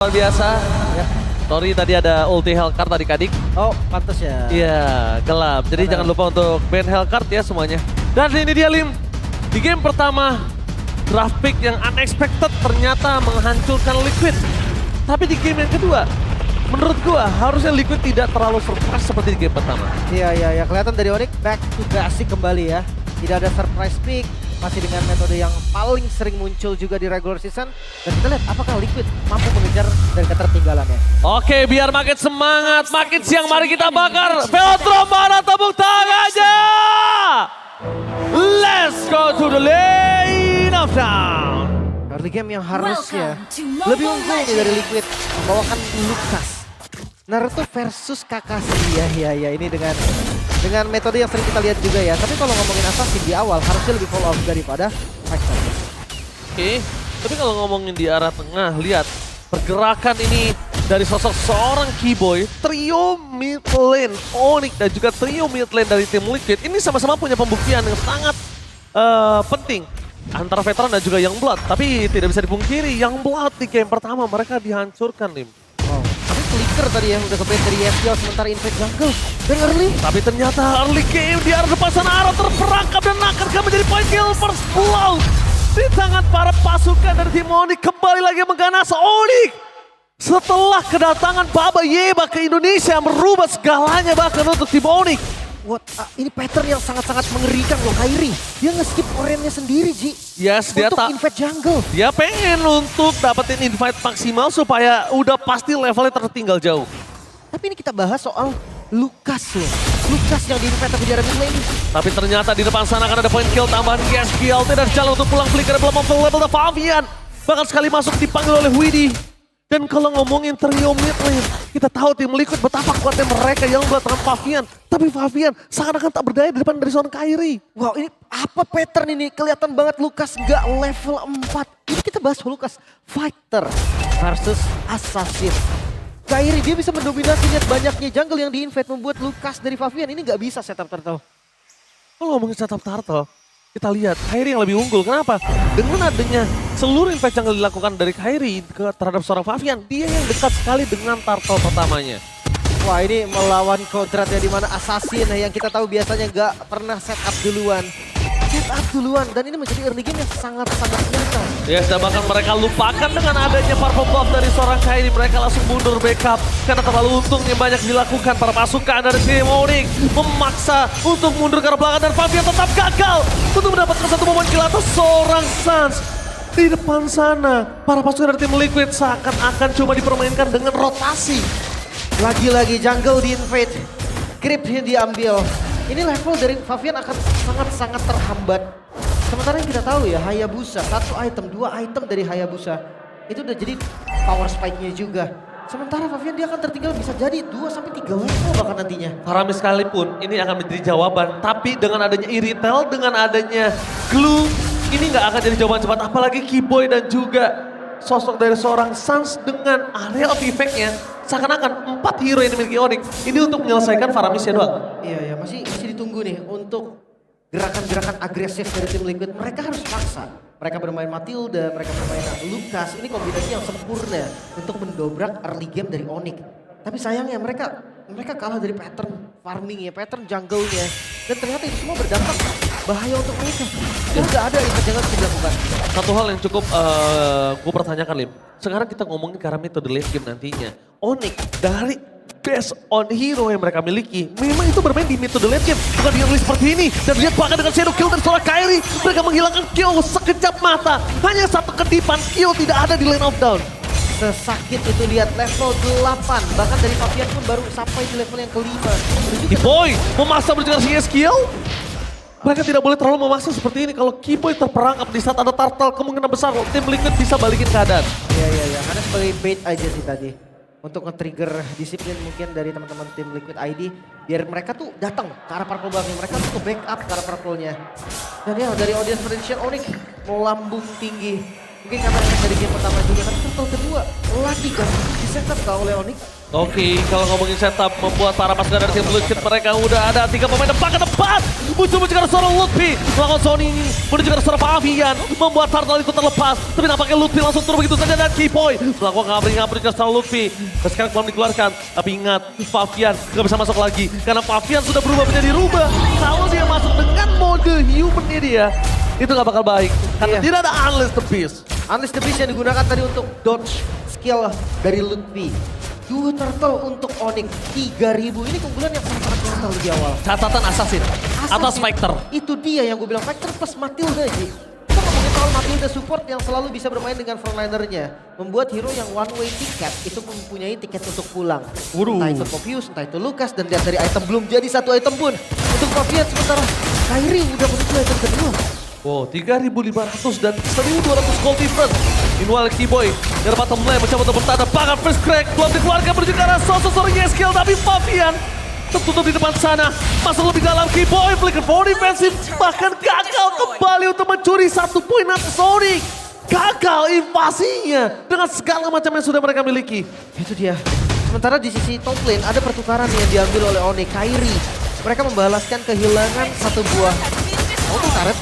Luar biasa. Ya. Sorry tadi ada ulti Hellcard tadi Kadik. Oh, pantas ya. Iya, gelap. Jadi jangan lupa untuk ban Hellcard ya semuanya. Dan ini dia Lim. Di game pertama, draft pick yang unexpected ternyata menghancurkan Liquid. Tapi di game yang kedua, menurut gua harusnya Liquid tidak terlalu surprise seperti di game pertama. Iya. Kelihatan dari Onyx back to basic kembali ya. Tidak ada surprise pick. Masih dengan metode yang paling sering muncul juga di regular season. Dan kita lihat apakah Liquid mampu mengejar dari ketertinggalannya. Oke, biar makin semangat, makin siang mari kita bakar. Veltron mana tepuk tangannya? Let's go to the lane of down. Early game yang harusnya lebih unggul nih dari Liquid. Membawakan Lucas. Naruto versus Kakashi ya. Ini dengan metode yang sering kita lihat juga ya. Tapi kalau ngomongin Assassin di awal harusnya lebih follow up daripada Fighter. Oke, tapi kalau ngomongin di arah tengah, lihat pergerakan ini dari sosok seorang Keyboy, trio mid lane Onyx dan juga trio mid lane dari tim Liquid ini sama-sama punya pembuktian yang sangat penting antara veteran dan juga Youngblood. Tapi tidak bisa dipungkiri, Youngblood di game pertama mereka dihancurkan, Lim. Wow. Tapi Flicker tadi yang udah kepen dari FPL sementara Invade Jungle. Dan early. Tapi ternyata early game di arah depan sana Arrow terperangkap dan akan menjadi point kill first blow. Di tangan para pasukan dari tim Onyx kembali lagi mengganas Onyx. Setelah kedatangan Baba Yeba ke Indonesia merubah segalanya bahkan untuk tim Onyx. Ini pattern yang sangat-sangat mengerikan loh Kairi. Dia nge-skip orennya sendiri Ji. Yes, dia untuk invade jungle. Dia pengen untuk dapetin invite maksimal supaya udah pasti levelnya tertinggal jauh. Tapi ini kita bahas soal Lucas loh. Lucas yang di-invite tapi di area mid lane. Tapi ternyata di depan sana akan ada point kill tambahan GSGL. Tidak jalan untuk pulang Flicker belum mampu level Favian. Bahkan sekali masuk dipanggil oleh Widdy. Dan kalau ngomongin trio mid lane, kita tahu tim Liquid betapa kuatnya mereka yang buat dengan Favian. Tapi Favian seakan-akan tak berdaya di depan dari seorang Kairi. Wow, ini apa pattern ini? Kelihatan banget Lucas nggak level 4. Ini kita bahas Lucas Fighter versus Assassin. Kairi dia bisa mendominasi lihat banyaknya jungle yang di-invade membuat Lucas dari Favian ini nggak bisa setup turtle. Kalau ngomongin setup turtle, kita lihat Kairi yang lebih unggul. Kenapa? Dengan adanya seluruh invade jungle dilakukan dari Kairi terhadap seorang Favian, dia yang dekat sekali dengan turtle pertamanya. Wah, ini melawan kodratnya di mana Assassin yang kita tahu biasanya nggak pernah setup duluan. Setup duluan dan ini menjadi early game yang sangat-sangat nyata. Ya, dan bahkan mereka lupakan dengan adanya purple buff dari seorang Kairi. Mereka langsung mundur backup karena terlalu untungnya banyak dilakukan para pasukan dari tim Onyx. Memaksa untuk mundur ke arah belakang dan Favian tetap gagal untuk mendapatkan satu momen kill atas seorang Suns. Di depan sana, para pasukan dari tim Liquid seakan-akan cuma dipermainkan dengan rotasi. Lagi-lagi jungle di-invade, creepnya diambil. Ini level dari Favian akan sangat-sangat terhambat. Sementara yang kita tahu ya, Hayabusa, 1 item, 2 item dari Hayabusa. Itu udah jadi power spike-nya juga. Sementara Favian dia akan tertinggal bisa jadi 2-3 level bahkan nantinya. Harami sekalipun ini akan menjadi jawaban. Tapi dengan adanya Iritel, dengan adanya Glue, ini nggak akan jadi jawaban cepat. Apalagi Keyboy dan juga sosok dari seorang Suns dengan area of effect-nya. Seakan-akan 4 hero yang dimiliki Onyx. Ini untuk menyelesaikan Faramisnya doang. Iya, masih ditunggu nih untuk gerakan-gerakan agresif dari tim Liquid. Mereka harus paksa. Mereka bermain Matilda, mereka bermain Lucas. Ini kombinasi yang sempurna untuk mendobrak early game dari Onyx. Tapi sayangnya mereka kalah dari pattern farming ya, pattern jungle-nya. Dan ternyata itu semua berdampak bahaya untuk mereka. Nggak ada yang jangan dilakukan. Satu hal yang cukup gue pertanyakan Lim. Sekarang kita ngomongin karena metode late game nantinya. Onyx dari based on hero yang mereka miliki, memang itu bermain di metode late game. Bukan di early seperti ini. Dan lihat bahkan dengan shadow kill dari seorang Kairi. Mereka menghilangkan kill sekejap mata. Hanya satu kedipan kill tidak ada di lane of down. Sesakit itu lihat level 8. Bahkan dari Favian pun baru sampai di level yang kelima. Keyboy memaksa berjalan skill. Mereka tidak boleh terlalu memaksa seperti ini. Kalau Keyboy terperangkap di saat ada turtle, kemungkinan besar tim Liquid bisa balikin keadaan. Iya. Karena sebagai bait aja sih tadi. Untuk nge-trigger disiplin mungkin dari teman-teman tim Liquid ID. Biar mereka tuh datang ke arah purple buff-nya. Mereka tuh ke-backup ke arah purple-nya. Dan ya dari audience prediction Onyx melambung tinggi. Mungkin karena dari game pertama juga. Tapi turtle kedua lagi kan di setup oleh Onyx. Oke, kalau ngomongin setup membuat para pasukan dari tim Liquid mereka udah ada 3 pemain depan ke depan. Muncul-muncul ke seorang Lutfi, melakukan Sony menuju ke seorang Fabian, membuat Turtle itu terlepas. Tapi nampaknya Lutfi langsung turun begitu saja dan Keyboy melakukan ngabri-ngabri ke seorang Lutfi. Dan sekarang belum dikeluarkan, tapi ingat Fabian nggak bisa masuk lagi karena Fabian sudah berubah menjadi rubah. Kalau dia masuk dengan mode humannya dia, itu nggak bakal baik karena tidak ada Unleash the Beast. Unleash the Beast yang digunakan tadi untuk dodge skill dari Lutfi. 2 turtle untuk Onyx, 3000. Ini keunggulan yang sangat nyata di awal. Catatan Assassin atau Spectre. Itu dia yang gue bilang, Spectre plus Matilda aja. Kita ngomongin soal Matilda support yang selalu bisa bermain dengan frontlinernya. Membuat hero yang one way ticket itu mempunyai tiket untuk pulang. Entah itu Popius, entah itu Lucas, dan lihat dari item belum jadi 1 item pun. Untuk Fabian sementara Kairi udah menuju item kedua. Wow, 3.500 dan 1.200 gold difference. Meanwhile Keyboy dari bottom lane mencoba untuk bertahan, bahkan first crack belum dikeluarkan menuju ke arah sosok skill, tapi Fabian tertutup di depan sana. Masuk lebih dalam Keyboy, flicker for defensive, bahkan gagal kembali untuk mencuri 1 poin atas Sonic. Gagal invasinya dengan segala macam yang sudah mereka miliki. Itu dia. Sementara di sisi top lane ada pertukaran yang diambil oleh Onyx. Kairi, mereka membalaskan kehilangan 1 buah auto turret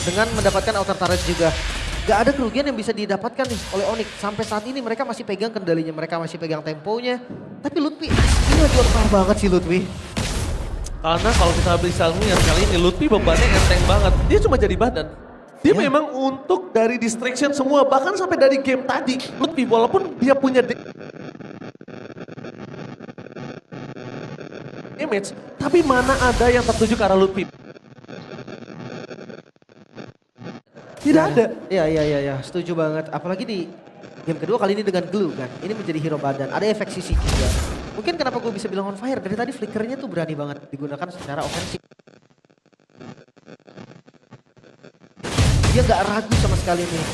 dengan mendapatkan outer turret juga. Gak ada kerugian yang bisa didapatkan nih oleh Onyx. Sampai saat ini mereka masih pegang kendalinya, mereka masih pegang temponya. Tapi Lutfi, ini lagi on banget sih Lutfi. Karena kalau kita bisa lihat kali ini Lutfi bebannya enteng banget. Dia cuma jadi badan. Dia memang untuk dari distraction semua, bahkan sampai dari game tadi. Lutfi walaupun dia punya damage, tapi mana ada yang tertuju ke arah Lutfi? Tidak ada. Iya, setuju banget. Apalagi di game kedua kali ini dengan Glue kan. Ini menjadi hero badan, ada efek sisi juga. Mungkin kenapa gue bisa bilang on fire, dari tadi flickernya tuh berani banget digunakan secara ofensif. Dia gak ragu sama sekali nih.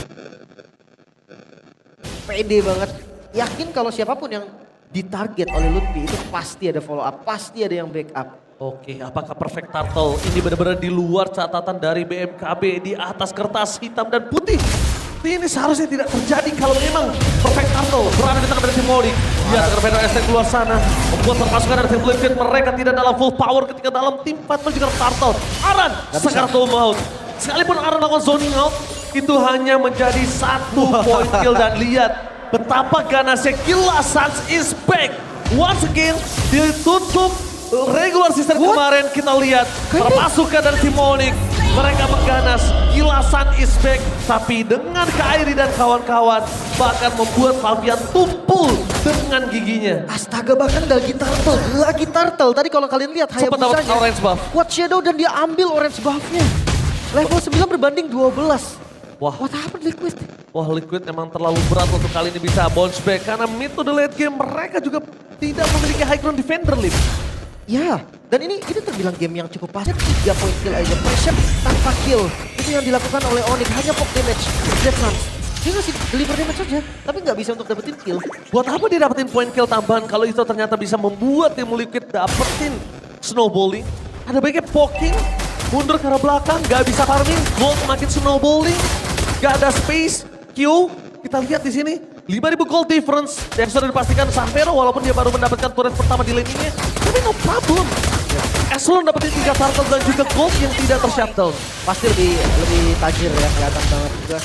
Pede banget. Yakin kalau siapapun yang ditarget oleh Lutfi itu pasti ada follow up, pasti ada yang backup. Oke, apakah Perfect Turtle ini benar-benar di luar catatan dari BMKB di atas kertas hitam dan putih? Ini seharusnya tidak terjadi kalau memang Perfect Turtle berada di tangan dari tim Onyx. Dia akan Vendor ST keluar sana, membuat permasukan dari tim Liquid. Mereka tidak dalam full power ketika dalam tim fight menuju ke Turtle. Aran Sakaratul Maut. Sekalipun Aran melakukan zoning out, itu hanya menjadi 1 poin kill dan lihat betapa ganasnya Killa Sans is back. Once again, ditutup regular season kemarin kita lihat permasukan dari tim Onyx. Mereka mengganas, Kilasan is back, tapi dengan Kairi dan kawan-kawan bahkan membuat Fabian tumpul dengan giginya. Astaga, bahkan lagi turtle. Tadi kalau kalian lihat Sempat dapat Hayabusanya orange buff. kuat shadow dan dia ambil orange buffnya. Level 9 berbanding 12. Wah. What happened Liquid? Wah, Liquid emang terlalu berat untuk kali ini bisa bounce back karena mid to the late game mereka juga tidak memiliki high ground defender Lip. Ya, dan ini terbilang game yang cukup pasif. 3 point kill aja, pressure tanpa kill. Itu yang dilakukan oleh Onyx, hanya pop damage. Dead Suns, dia ngasih deliver damage saja, tapi nggak bisa untuk dapetin kill. Buat apa dia dapetin point kill tambahan kalau itu ternyata bisa membuat tim Liquid dapetin snowballing? Ada baiknya poking, mundur ke arah belakang, nggak bisa farming, gold makin snowballing, nggak ada space, Q. Kita lihat di sini 5.000 gold difference yang sudah dipastikan Sanfero walaupun dia baru mendapatkan turret pertama di lane-nya. Tapi no problem. Eslon dapetin 3 turtle dan juga gold yang tidak ter-shutdown. Pasti lebih tajir ya, kelihatan banget juga.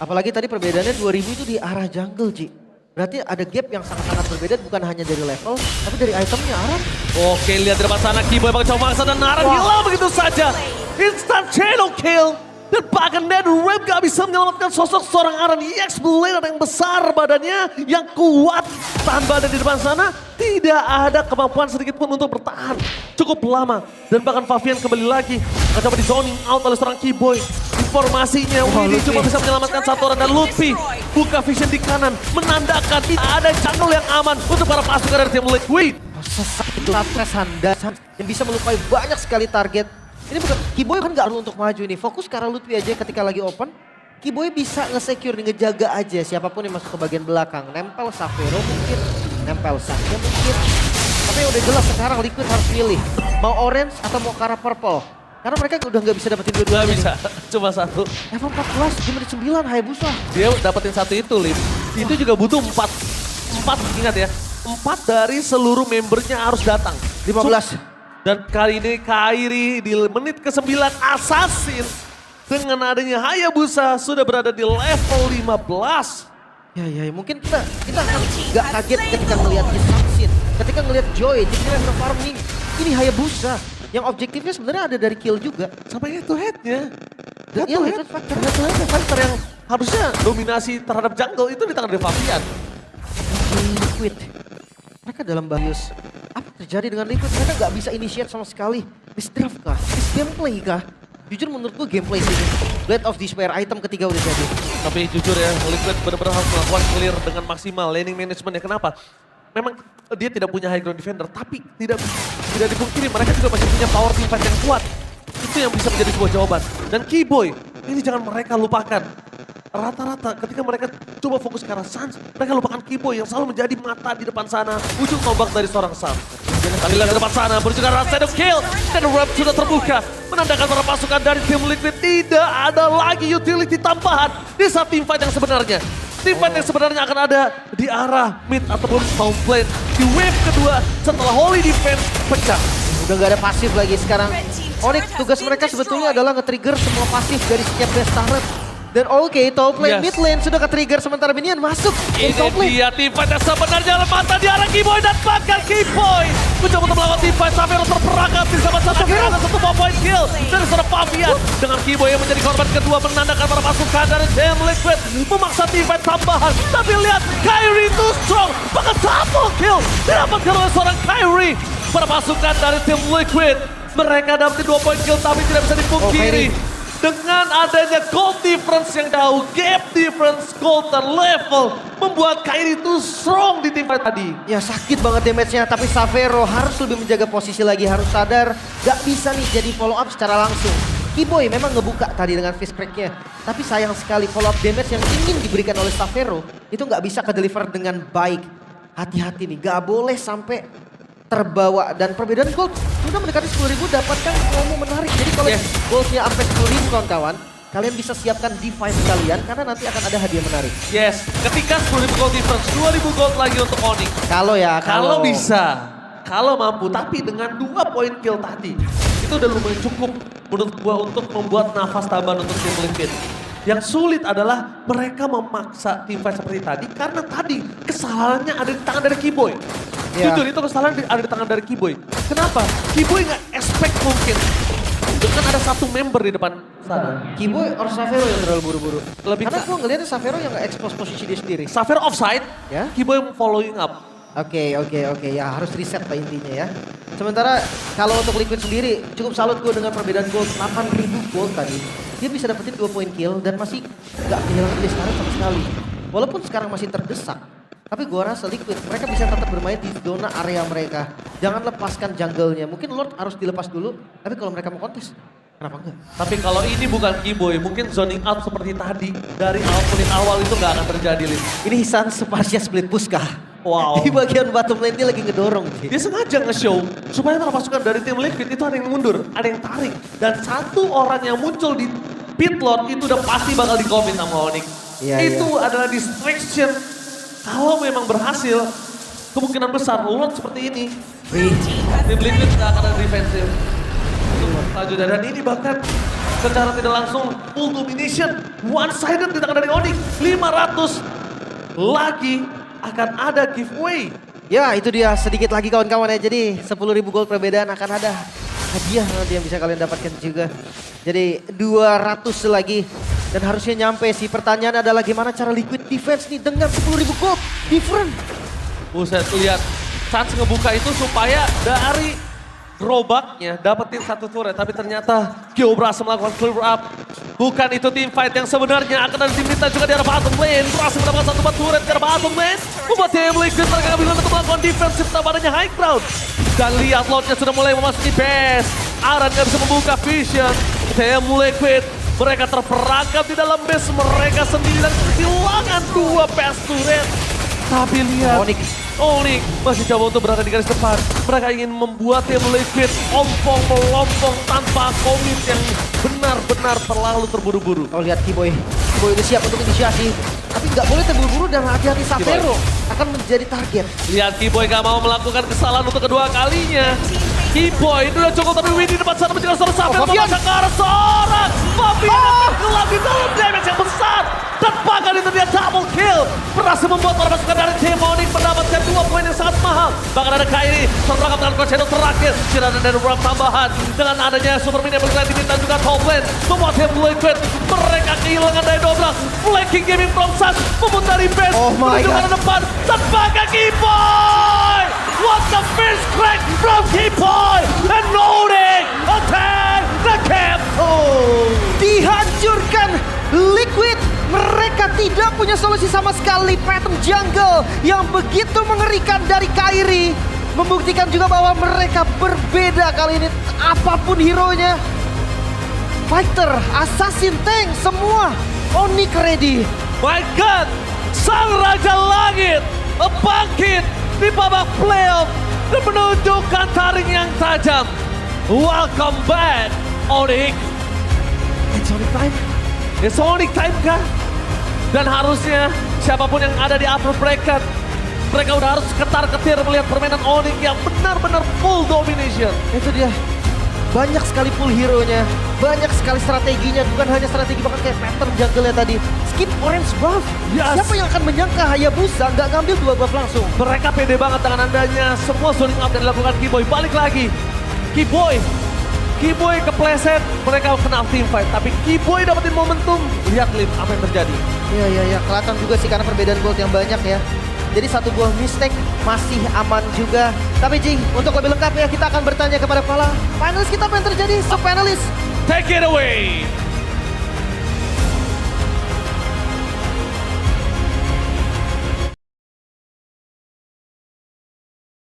Apalagi tadi perbedaannya 2000 itu di arah jungle, Ji. Berarti ada gap yang sangat-sangat berbeda, bukan hanya dari level, tapi dari itemnya Aran. Oke, lihat di depan sana Keyboy bakal coba maksa dan Aran hilang begitu saja. Instant channel kill. Dan bahkan Dead Rap gak bisa menyelamatkan sosok seorang Aran EX Blader yang besar badannya, yang kuat. Tahan badan di depan sana, tidak ada kemampuan sedikit pun untuk bertahan. Cukup lama, dan bahkan Fabian kembali lagi. Akan coba di zoning out oleh seorang Keyboy. Informasinya, Widhi cuma bisa menyelamatkan 1 orang dan Lutfi buka vision di kanan, menandakan tidak ada jungle yang aman untuk para pasukan dari tim Liquid. Sesak itu, Sanda yang bisa melukai banyak sekali target. Ini bukan, Keyboy kan gak perlu untuk maju nih, fokus ke arah Lutfi aja ketika lagi open. Keyboy bisa nge-secure nih, ngejaga aja siapapun yang masuk ke bagian belakang. Nempel Sanfero mungkin, nempel Sakya mungkin. Tapi udah jelas sekarang Liquid harus pilih, mau orange atau mau ke arah purple. Karena mereka udah gak bisa dapetin dua-duanya. Gak bisa, cuma 1. Level 14, di menit 9, Hayabusa. Dia dapetin 1 itu, Lim. Itu juga butuh 4. 4, ingat ya. 4 dari seluruh membernya harus datang. 15. Dan kali ini Kairi di menit ke-9 Assassin dengan adanya Hayabusa sudah berada di level 15. Ya, mungkin kita akan gak kaget ketika ngelihat Assassin, ketika ngelihat Joy, dikira farming. Ini Hayabusa yang objektifnya sebenarnya ada dari kill juga. Sampai head to headnya. Dan iya, itu faktor. Head to head fighter yang harusnya dominasi terhadap jungle itu di tangan Devavian. Liquid. Mereka dalam bahayus. Apa terjadi dengan Liquid? Mereka gak bisa initiate sama sekali. Miss draft kah? Miss gameplay kah? Jujur menurut gue gameplay sini. Blade of Despair item ketiga udah jadi. Tapi jujur ya, Liquid benar-benar harus melakukan clear dengan maksimal. Laning managementnya kenapa? Memang dia tidak punya high ground defender, tapi tidak dipungkiri mereka juga masih punya power team fight yang kuat. Itu yang bisa menjadi sebuah jawaban. Dan Keyboy, ini jangan mereka lupakan. Rata-rata ketika mereka coba fokus ke arah Suns, mereka lupakan Keyboy yang selalu menjadi mata di depan sana. Ujung tombak dari seorang Suns. Kali lagi ke depan sana, menuju ke arah Shadow Kill. Dan Wrap sudah terbuka. Menandakan para pasukan dari tim Liquid tidak ada lagi utility tambahan di saat team fight yang sebenarnya. Team fight yang sebenarnya akan ada di arah mid ataupun south lane. Di wave kedua setelah Holy Defense pecah. Udah gak ada pasif lagi sekarang. Onyx tugas mereka sebetulnya adalah nge-trigger semua pasif dari setiap base turret. Dan oke, top lane, mid lane sudah ke-trigger sementara minion masuk. Ini dia team fight yang sebenarnya mata di arah Keyboy dan bahkan Keyboy mencoba untuk melawan team fight. Savero terperangkap di sama satu kill, ada satu 4 point kill dari seorang Pavian. Dengan Keyboy yang menjadi korban kedua menandakan para pasukan dari Team Liquid memaksa team fight tambahan. Tapi lihat, Kairi too strong, bahkan double kill didapatkan oleh seorang Kairi. Para pasukan dari Team Liquid, mereka dapat 2 point kill tapi tidak bisa dipungkiri. Dengan adanya gold difference yang jauh, gap difference gold dan level membuat Kairi itu strong di tim fight tadi. Ya sakit banget damage-nya, tapi Savero harus lebih menjaga posisi lagi, harus sadar gak bisa nih jadi follow up secara langsung. Keyboy memang ngebuka tadi dengan fist crack-nya, tapi sayang sekali follow up damage yang ingin diberikan oleh Savero itu gak bisa ke-deliver dengan baik. Hati-hati nih, gak boleh sampai terbawa, dan perbedaan gold sudah mendekati 10.000, dapatkan promo menarik. Jadi kalau goldnya sampai 10.000 kawan-kawan, kalian bisa siapkan device kalian karena nanti akan ada hadiah menarik. Yes, ketika 10.000 gold difference, 2.000 gold lagi untuk Onyx. Kalau bisa, kalau mampu, tapi dengan 2 point kill tadi, itu udah lumayan cukup menurut gua untuk membuat nafas tambahan untuk tim Liquid. Yang sulit adalah mereka memaksa tim fight seperti tadi karena tadi kesalahannya ada di tangan dari Keyboy. Jujur itu kesalahan ada di tangan dari Keyboy. Kenapa? Keyboy nggak expect mungkin dengan ada satu member di depan sana. Keyboy or Savero yang terlalu buru-buru. Karena Karena gue ngeliatnya Savero yang nge-expose posisi dia sendiri. Savero offside, Ya. Keyboy following up. Oke, ya harus reset lah intinya ya. Sementara kalau untuk Liquid sendiri cukup salut gue dengan perbedaan gold 8.000 gold tadi. Dia bisa dapetin 2 point kill dan masih gak kehilangan base turret sama sekali. Walaupun sekarang masih terdesak, tapi gue rasa Liquid mereka bisa tetap bermain di zona area mereka. Jangan lepaskan jungle-nya. Mungkin Lord harus dilepas dulu, tapi kalau mereka mau kontes, kenapa enggak? Tapi kalau ini bukan Keyboy, mungkin zoning out seperti tadi dari menit awal itu nggak akan terjadi, Lin. Ini Hisan Spasial split push kah? Wow. Di bagian bottom lane dia lagi ngedorong sih. Dia sengaja nge-show supaya para pasukan dari tim Liquid itu ada yang mundur, ada yang tarik. Dan satu orang yang muncul di pit lord itu udah pasti bakal di-commit sama Onyx. Itu adalah distraction. Kalau memang berhasil, kemungkinan besar Lord seperti ini. Tim Liquid gak akan ada defensif. Lanjut dan ini bahkan secara tidak langsung full domination. One-sided di tangan dari Onyx. 500 lagi akan ada giveaway. Ya itu dia sedikit lagi kawan-kawan ya. Jadi 10.000 gold perbedaan akan ada hadiah nanti yang bisa kalian dapatkan juga. Jadi 200 lagi dan harusnya nyampe sih. Pertanyaan adalah gimana cara Liquid defense nih dengan 10.000 gold different. Buset, lihat. Suns ngebuka itu supaya dari gerobaknya dapetin satu turret. Tapi ternyata Gio berhasil melakukan clear up. Bukan itu team fight yang sebenarnya akan ada tim kita juga di arah bottom lane. Berhasil mendapatkan satu turret di arah bottom lane. Membuat tim Liquid mereka bisa untuk melakukan defensif tanpa high ground. Dan lihat Lordnya sudah mulai memasuki base. Aran gak bisa membuka vision. Tim Liquid mereka terperangkap di dalam base mereka sendiri dan kehilangan 2 base turret. Tapi lihat Onyx masih coba untuk berada di garis depan. Mereka ingin membuat tim Liquid ompong melompong tanpa komit yang benar-benar terlalu terburu-buru. Kalau lihat Kiboy udah siap untuk inisiasi. Tapi nggak boleh terburu-buru dan hati-hati Savero akan menjadi target. Lihat Kiboy gak mau melakukan kesalahan untuk kedua kalinya. Kiboy itu udah cukup, tapi Windy di depan sana menjaga seorang Savero memaksa ke arah seorang Fabian gelap di dalam damage yang besar. Dan bahkan itu dia double kill. Berhasil membuat para pasukan dari tim Onyx mendapatkan 2 poin yang sangat mahal. Bahkan ada Kairi terperangkap dengan Crescendo terakhir. Tidak ada dari beberapa tambahan. Dengan adanya Super Minion yang bergerak diminta juga top lane. Membuat tim Liquid mereka kehilangan dari dobrak. Flanking Gaming from Suns memutari base. Oh my menuju God. ke depan. Dan bahkan Kiboy! What the first crack from Kiboy! And Onyx attack the camp! Oh, dihancurkan Liquid. Mereka tidak punya solusi sama sekali. Pattern jungle yang begitu mengerikan dari Kairi membuktikan juga bahwa mereka berbeda kali ini. Apapun hero-nya, fighter, assassin, tank, semua Onyx ready. My God, sang Raja Langit bangkit di babak playoff dan menunjukkan taring yang tajam. Welcome back, Onyx. It's Onyx time. It's Onyx time kah? Dan harusnya siapapun yang ada di upper bracket, mereka udah harus ketar-ketir melihat permainan Onyx yang benar-benar full domination. Itu dia. Banyak sekali full hero-nya, banyak sekali strateginya, bukan hanya strategi bahkan kayak pattern jungle-nya tadi. Skip orange buff. Yes. Siapa yang akan menyangka Hayabusa nggak ngambil 2 buff langsung? Mereka pede banget dengan andanya. Semua zoning out yang dilakukan Kiboy. Balik lagi. Kiboy kepleset. Mereka kena team fight. Tapi Kiboy dapetin momentum. Lihat Lim, apa yang terjadi. Iya. Kelihatan juga sih karena perbedaan gold yang banyak ya. Jadi satu buah mistake masih aman juga. Tapi Ji, untuk lebih lengkap ya kita akan bertanya kepada para panelis kita apa yang terjadi. So panelis, Take it away.